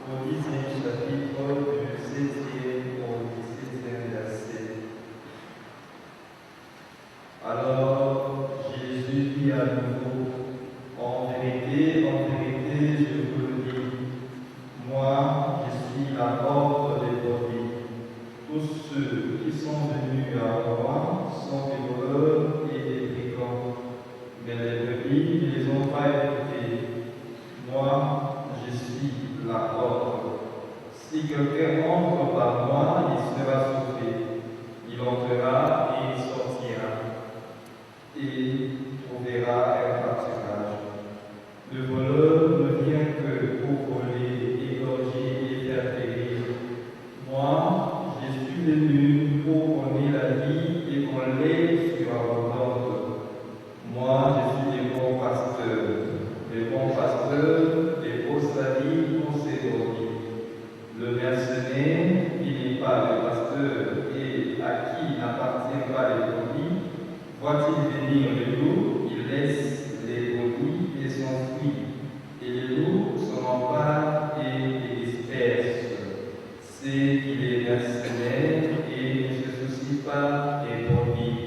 Au 10e chapitre du 16e au 17e verset. Alors Jésus dit à nouveau, en vérité, je vous le dis, moi, je suis la porte des brebis. Tous ceux qui sont venus à moi sont des voleurs et des brigands, mais les brebis ne les ont pas écoutés. Moi, je suis la porte. Si quelqu'un entre par moi, il sera sauvé. Il entrera et il sortira, et trouvera un pâturage. Le voleur ne vient que pour voler, égorger et faire périr. Moi, je suis venu pour donner la vie et qu'on l'ait surabondante. Moi, je suis le bon pasteur, et pose sa vie pour ses brebis. Le mercenaire, qui n'est pas le pasteur et à qui n'appartient pas les brebis, voit-il venir le loup, il laisse les brebis et s'enfuit, et les loups s'en emparent et les dispersent. C'est qu'il est mercenaire et ne se soucie pas des brebis.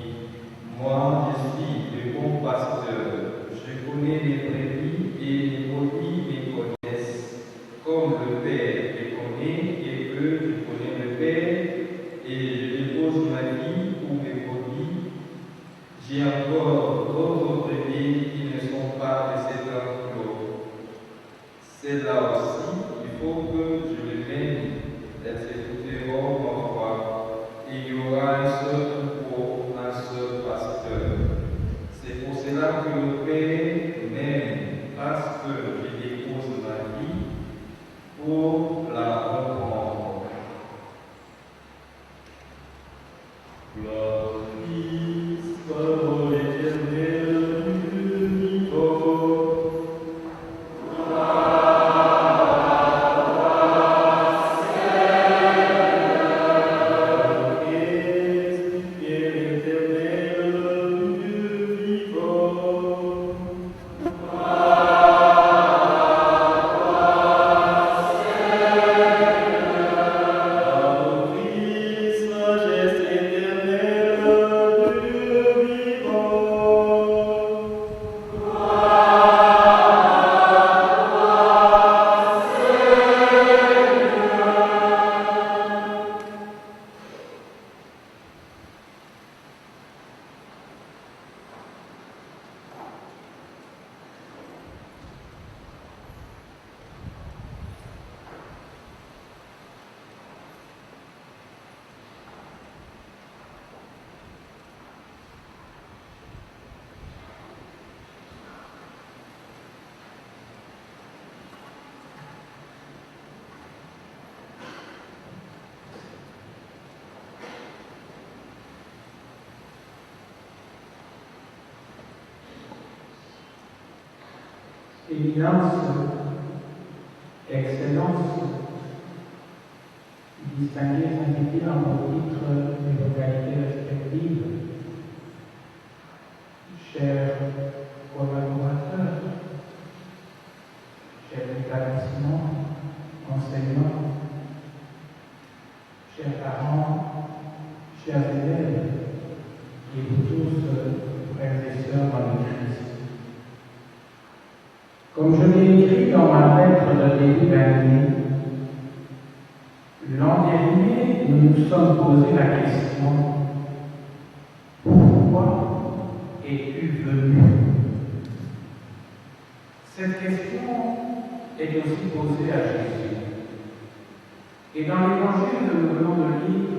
Moi, je suis le bon pasteur. Je connais les brebis et les brebis me connaissent, comme le Père les connaît et que je connais le Père, et je dépose ma vie pour mes brebis. J'ai encore d'autres brebis qui ne sont pas de cet enclos. C'est là aussi, il faut que je les mène. Elles écouteront mon voix, et il y aura un seul troupeau, un seul pasteur. C'est pour cela que le Père m'aime, parce que je dépose ma vie pour la reprendre. Gloire au Fils, parole éternelle du Vivant. Gloire éminence, excellence, distingués s'indiqués dans vos titres et vos qualités respectives, chers collaborateurs, chers établissements, enseignants, chers parents, chers élèves, et vous tous, frères et sœurs dans le Christ. Comme je l'ai écrit dans ma lettre de début d'année, l'an dernier, nous nous sommes posé la question: pourquoi es-tu venu? Cette question est aussi posée à Jésus. Et dans l'évangile que nous venons de lire,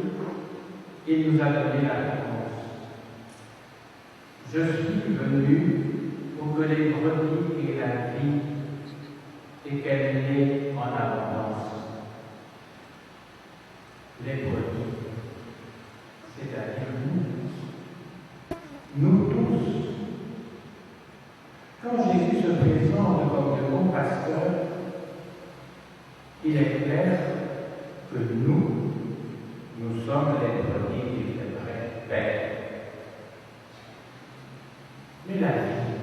il nous a donné la réponse. Je suis venu pour que les brebis aient la vie et qu'elle l'ait en abondance. Les brebis, c'est-à-dire nous tous. Quand Jésus se présente comme le bon pasteur, il est clair que nous sommes les brebis qu'il devrait faire. Mais la vie,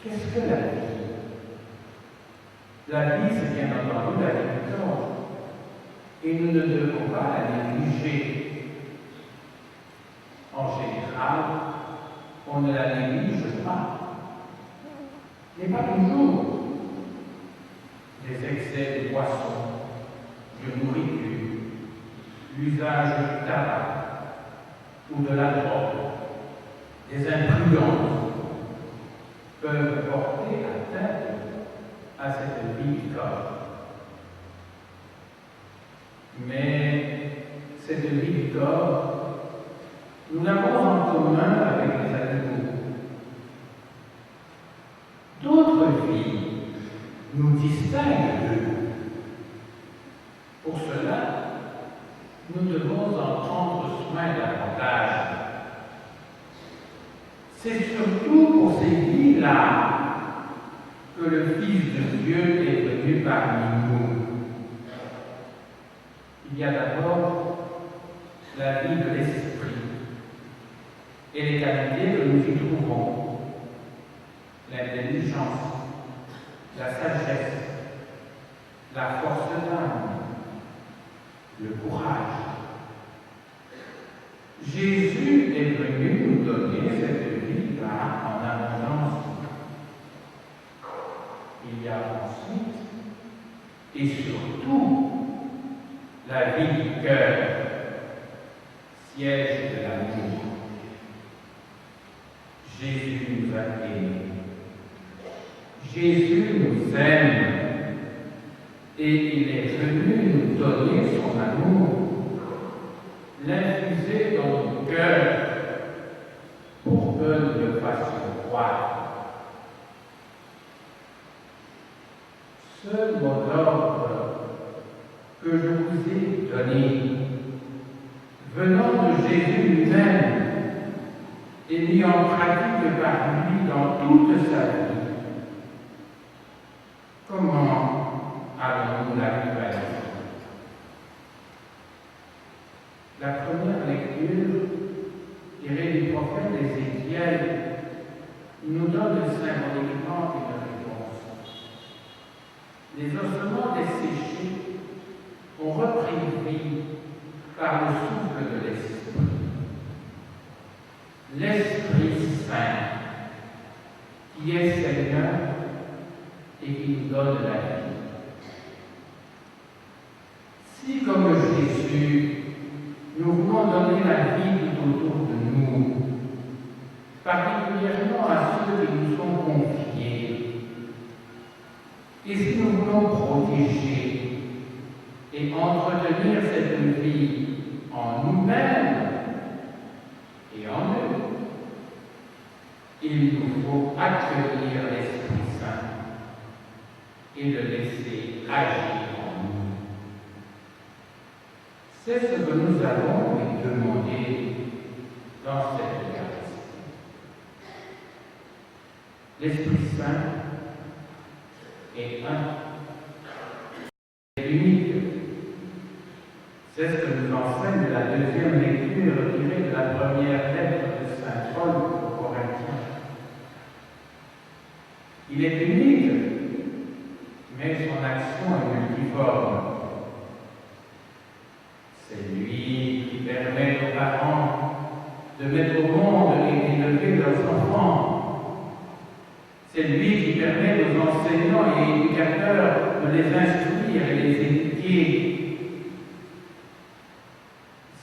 qu'est-ce que la vie? La vie, c'est bien entendu la vie du corps. Et nous ne devons pas la négliger. En général, on ne la néglige pas. Mais pas toujours. Les excès de boissons, de nourriture, l'usage du tabac ou de la drogue, des imprudences peuvent porter atteinte à cette vie du corps. Mais cette vie du corps, nous l'avons en commun avec les animaux. D'autres vies nous distinguent d'eux. Pour cela, nous devons en prendre soin davantage. C'est surtout pour ces vies-là que le Fils de Dieu est venu parmi nous. Il y a d'abord la vie de l'esprit et les qualités que nous y trouvons: l'intelligence, la sagesse, la force d'âme, le courage. Jésus est venu nous donner cette vie-là en abondance. Il y a ensuite, et surtout, la vie du cœur, siège de l'amour. Jésus nous a aimés. Jésus nous aime. Et il est venu nous donner son amour, l'infuser dans nos cœurs pour que nous le fassions croire. Ce mot d'ordre que je vous ai donné, venant de Jésus lui-même et mis en pratique par lui dans toute sa vie, comment allons-nous la vivre? La première lecture, tirée du prophète Ézéchiel, nous donne symboliquement une réponse. Les ossements desséchés ont repris vie par le souffle de l'Esprit. L'Esprit Saint, qui est Seigneur et qui nous donne la vie. Si, comme Jésus, nous voulons donner la vie tout autour de nous, particulièrement à ceux qui nous sont confiés, et si nous voulons protéger et entretenir cette vie en nous-mêmes et en eux, il nous faut accueillir l'Esprit Saint et le laisser agir en nous. C'est ce que nous allons lui demander dans cette Eucharistie. L'Esprit Saint est un, est unique. C'est ce que nous enseigne la deuxième lecture tirée de la première lettre de Saint Paul aux Corinthiens. Il est unique, mais son action est multiforme. C'est lui qui permet aux parents de mettre au monde et d'élever leurs enfants. C'est lui qui permet aux enseignants et éducateurs de les instruire et les éduquer.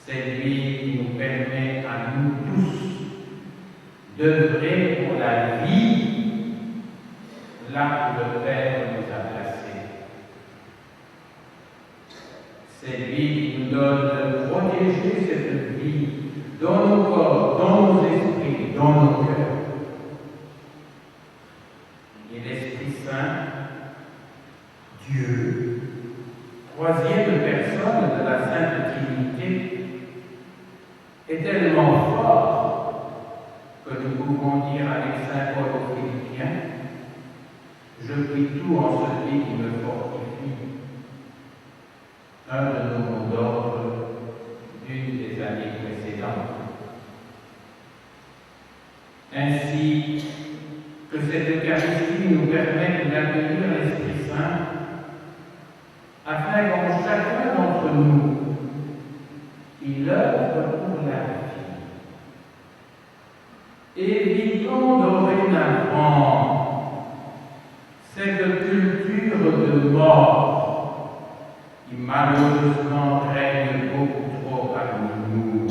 C'est lui qui nous permet à nous tous d'œuvrer pour la vie là où le Père nous a placés. C'est lui qui nous donne de protéger cette vie dans nos corps, dans nos esprits, dans nos cœurs. Et l'Esprit Saint, Dieu, troisième personne de la Sainte Trinité, est tellement fort que nous pouvons dire avec Saint Paul aux Philippiens, je prie tout en celui qui me fortifie. Un de nos mots d'ordre d'une des années précédentes. Ainsi que cette Eucharistie nous permet d'accueillir l'Esprit Saint, afin qu'en chacun d'entre nous, il œuvre pour la vie. Évitons dorénavant cette culture de mort qui malheureusement règne beaucoup trop parmi nous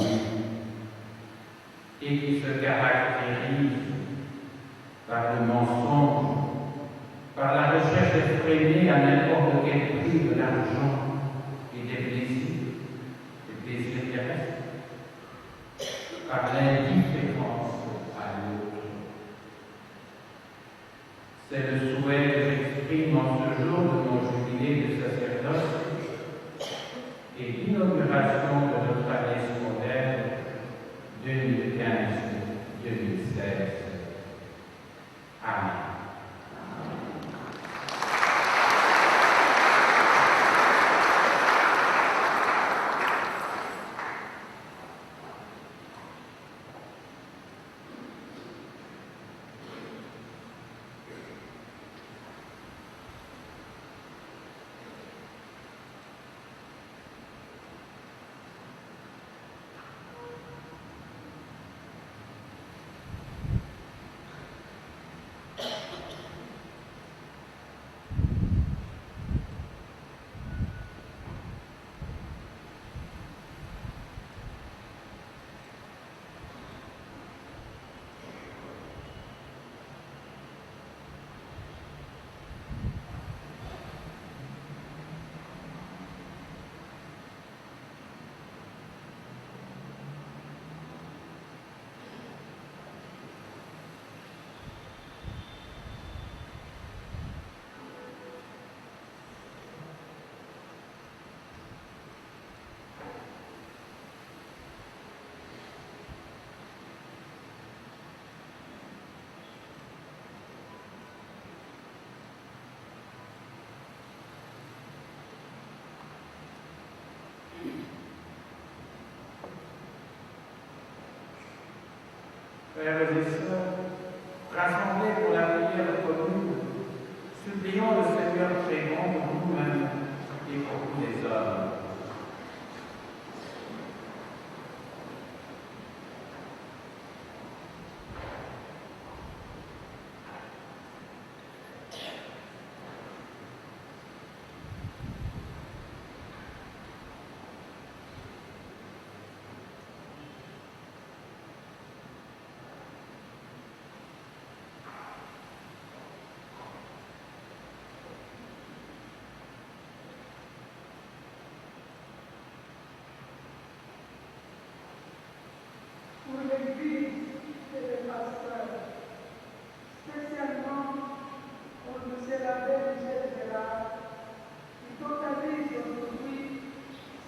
et qui se caractérise par le mensonge, par la recherche effrénée à n'importe quel prix de l'argent et des plaisirs terrestres, par l'indifférence à l'autre. C'est le souhait que j'exprime en ce jour de mon jubilé de sacerdoce et l'inauguration de notre année scolaire 2015-2016. Amen. Frères et sœurs, rassemblés pour la prière commune, supplions le Seigneur très grand pour nous-mêmes et pour tous les hommes. Pour l'Église et les pasteurs, spécialement pour M. l'abbé Michel Gérard, qui totalise aujourd'hui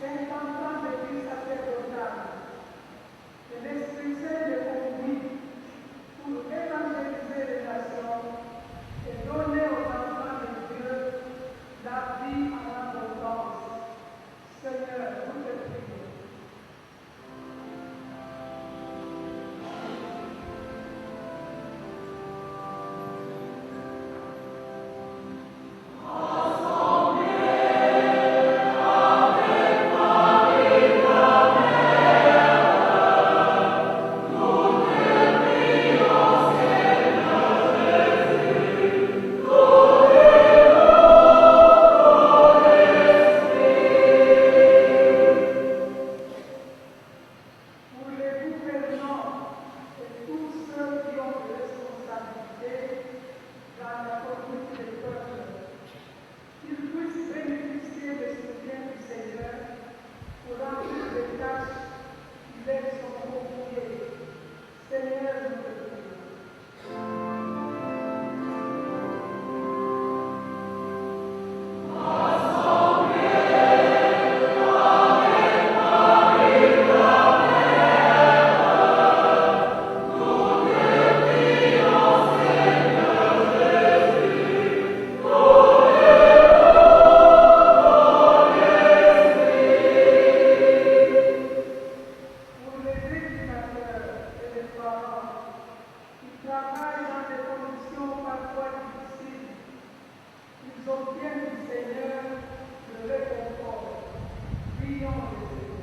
50 ans de vie sacerdotale. Que l'Esprit Saint le conduit pour évangéliser les nations Ils obtiennent du Seigneur le réconfort. Prions le Seigneur.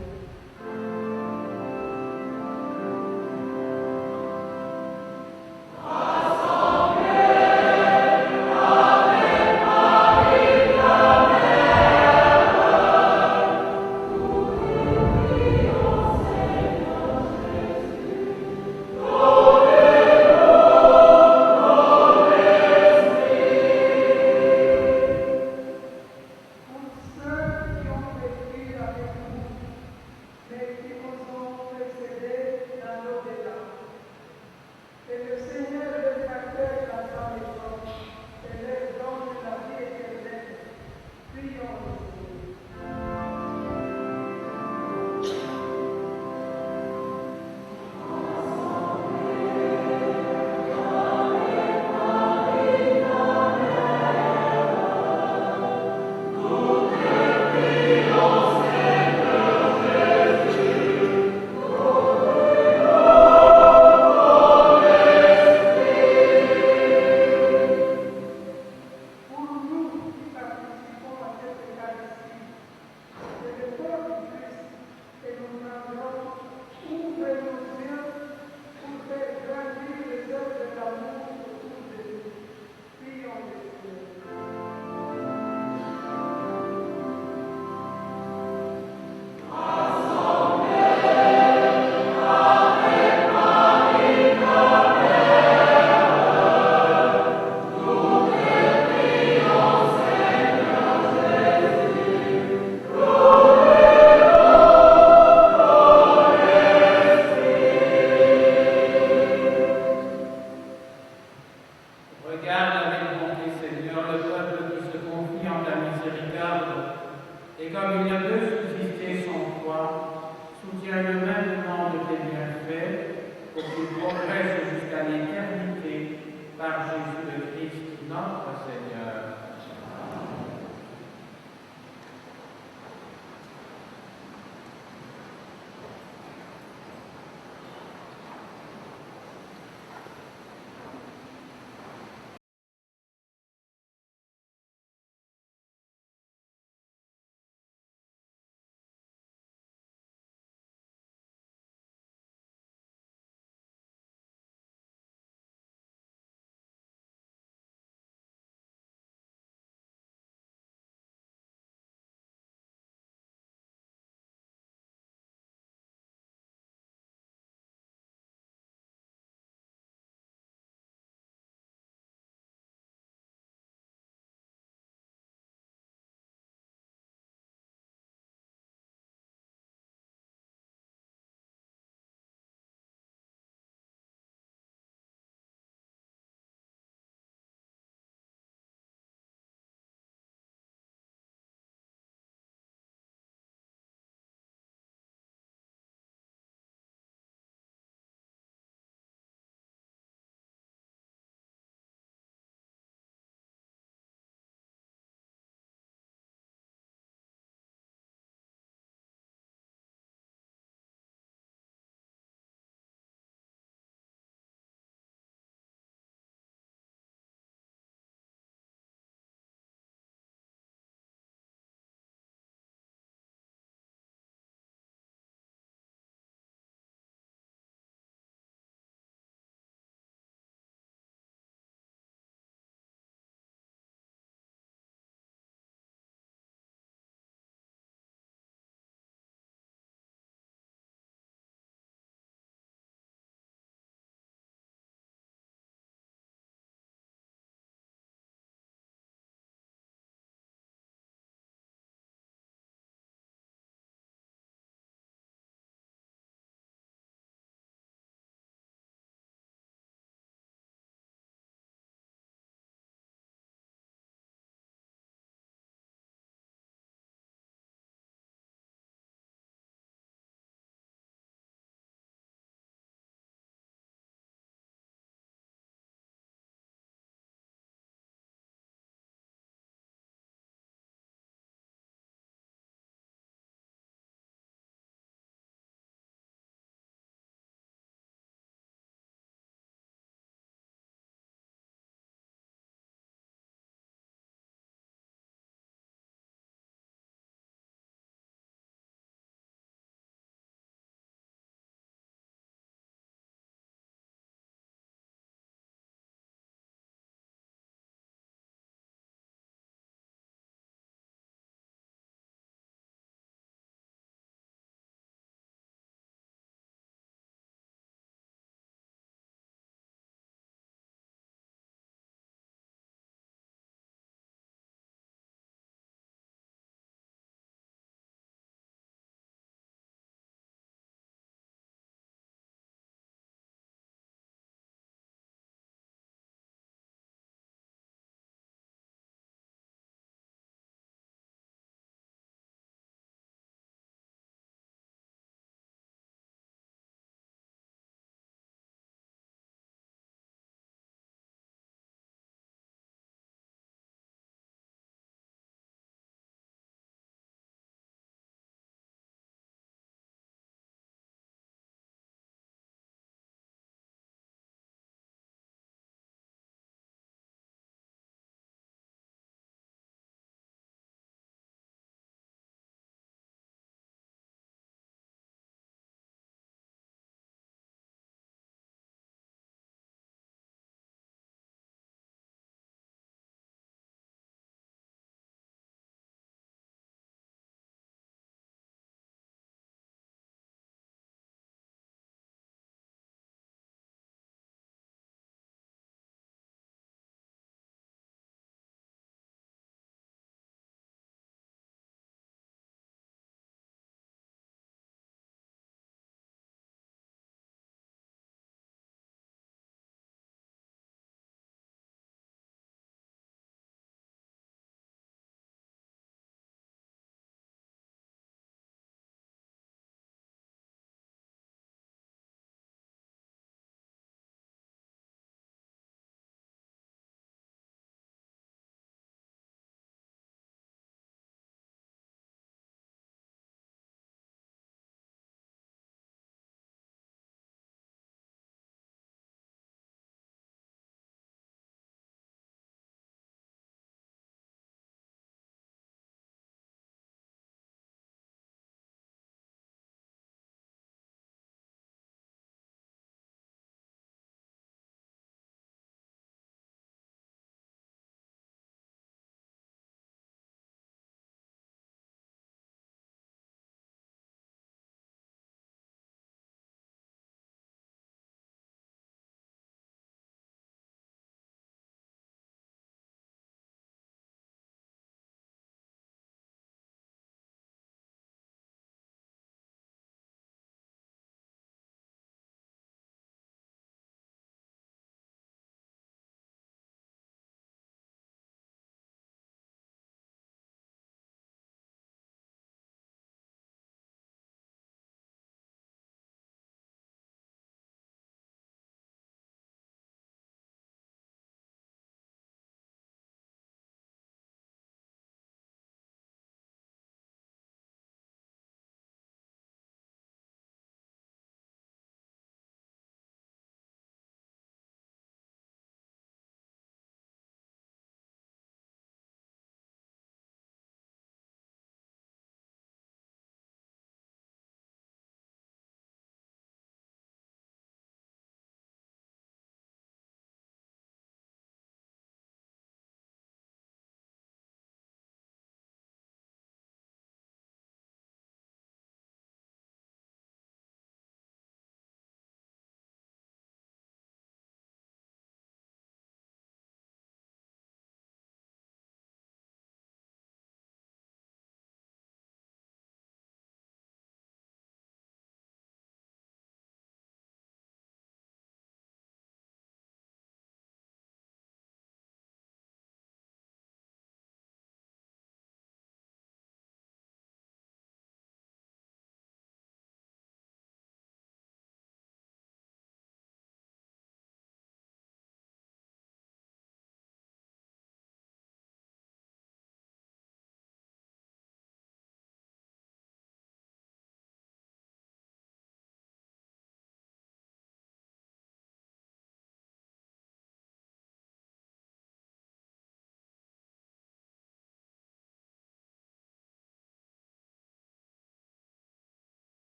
Progresse jusqu'à l'éternité par Jésus le Christ, notre Seigneur.